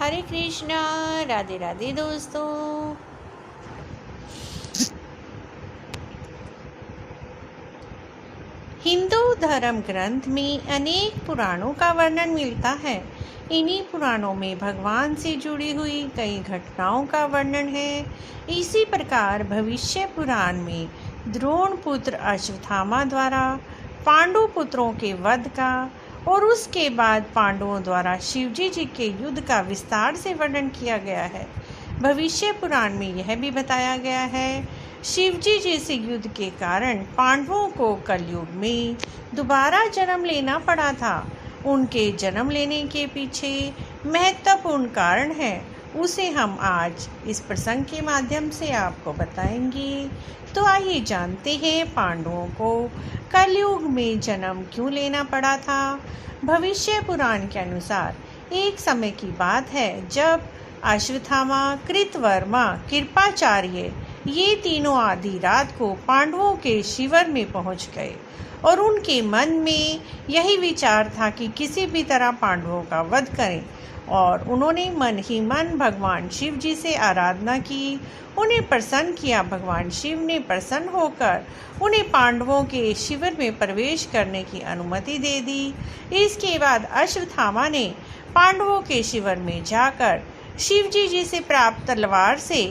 हरे कृष्णा। राधे राधे दोस्तों। हिंदू धर्म ग्रंथ में अनेक पुराणों का वर्णन मिलता है। इन्हीं पुराणों में भगवान से जुड़ी हुई कई घटनाओं का वर्णन है। इसी प्रकार भविष्य पुराण में द्रोण पुत्र अश्वत्थामा द्वारा पांडु पुत्रों के वध का और उसके बाद पांडवों द्वारा शिवजी जी के युद्ध का विस्तार से वर्णन किया गया है। भविष्य पुराण में यह भी बताया गया है, शिवजी जी से युद्ध के कारण पांडवों को कलयुग में दोबारा जन्म लेना पड़ा था। उनके जन्म लेने के पीछे महत्वपूर्ण कारण है, उसे हम आज इस प्रसंग के माध्यम से आपको बताएंगे। तो आइए जानते हैं पांडवों को कलयुग में जन्म क्यों लेना पड़ा था। भविष्य पुराण के अनुसार एक समय की बात है जब अश्वत्थामा, कृतवर्मा, कृपाचार्य ये तीनों आधी रात को पांडवों के शिविर में पहुंच गए और उनके मन में यही विचार था कि किसी भी तरह पांडवों का वध करें। और उन्होंने मन ही मन भगवान शिव जी से आराधना की, उन्हें प्रसन्न किया। भगवान शिव ने प्रसन्न होकर उन्हें पांडवों के शिविर में प्रवेश करने की अनुमति दे दी। इसके बाद अश्वत्थामा ने पांडवों के शिविर में जाकर शिवजी जी से प्राप्त तलवार से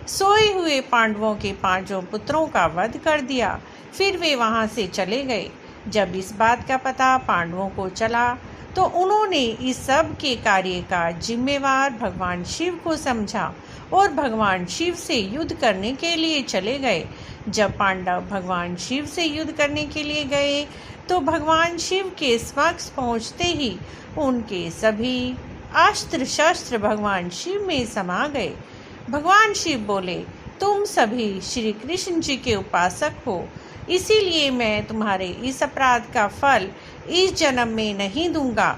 सोए हुए पांडवों के 5 पुत्रों का वध कर दिया। फिर वे वहां से चले गए। जब इस बात का पता पांडवों को चला तो उन्होंने इस सब के कार्य का जिम्मेवार भगवान शिव को समझा और भगवान शिव से युद्ध करने के लिए चले गए। जब पांडव भगवान शिव से युद्ध करने के लिए गए तो भगवान शिव के समक्ष पहुंचते ही उनके सभी अस्त्र शस्त्र भगवान शिव में समा गए। भगवान शिव बोले, तुम सभी श्री कृष्ण जी के उपासक हो, इसीलिए मैं तुम्हारे इस अपराध का फल इस जन्म में नहीं दूंगा,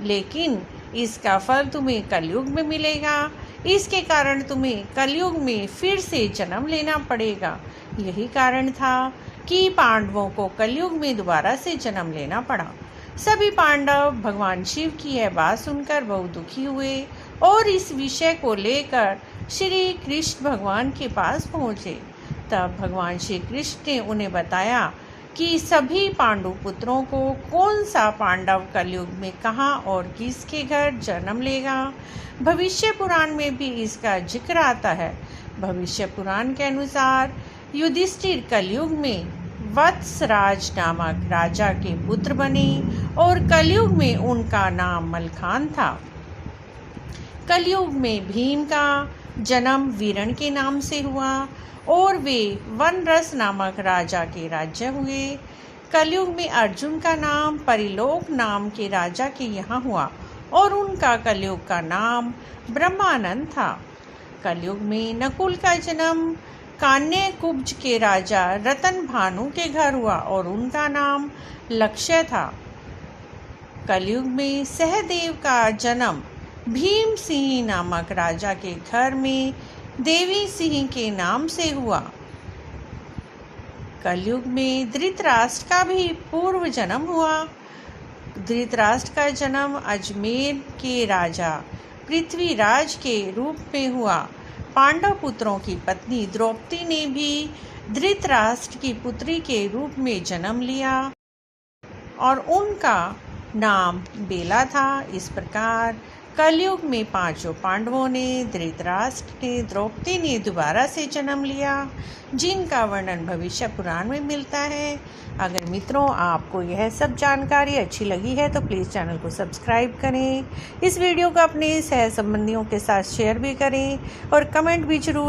लेकिन इसका फल तुम्हें कलयुग में मिलेगा। इसके कारण तुम्हें कलयुग में फिर से जन्म लेना पड़ेगा। यही कारण था कि पांडवों को कलयुग में दोबारा से जन्म लेना पड़ा। सभी पांडव भगवान शिव की यह बात सुनकर बहुत दुखी हुए और इस विषय को लेकर श्री कृष्ण भगवान के पास पहुँचे। तब भगवान श्री कृष्ण ने उन्हें बताया कि सभी पांडु पुत्रों को कौन सा पांडव कलयुग में कहाँ और किसके घर जन्म लेगा। भविष्य पुराण में भी इसका जिक्र आता है। भविष्य पुराण के अनुसार युधिष्ठिर कलयुग में वत्सराज नामक राजा के पुत्र बने और कलयुग में उनका नाम मलखान था। कलयुग में भीम का जन्म वीरण के नाम से हुआ और वे वनरस नामक राजा के राज्य हुए। कलयुग में अर्जुन का नाम परिलोक नाम के राजा के यहाँ हुआ और उनका कलयुग का नाम ब्रह्मानंद था। कलयुग में नकुल का जन्म कान्य कुब्ज के राजा रतन भानु के घर हुआ और उनका नाम लक्ष्य था। कलयुग में सहदेव का जन्म भीम सिंह नामक राजा के घर में देवी सिंह के नाम से हुआ। कलयुग में धृतराष्ट्र का भी पूर्व जन्म हुआ। धृतराष्ट्र का जन्म अजमेर के राजा पृथ्वीराज के रूप में हुआ। पांडव पुत्रों की पत्नी द्रौपदी ने भी धृतराष्ट्र की पुत्री के रूप में जन्म लिया और उनका नाम बेला था। इस प्रकार कलयुग में 5 पांडवों ने, धृतराष्ट्र ने, द्रौपदी ने दोबारा से जन्म लिया, जिनका वर्णन भविष्य पुराण में मिलता है। अगर मित्रों आपको यह सब जानकारी अच्छी लगी है तो प्लीज़ चैनल को सब्सक्राइब करें। इस वीडियो को अपने सह संबंधियों के साथ शेयर भी करें और कमेंट भी जरूर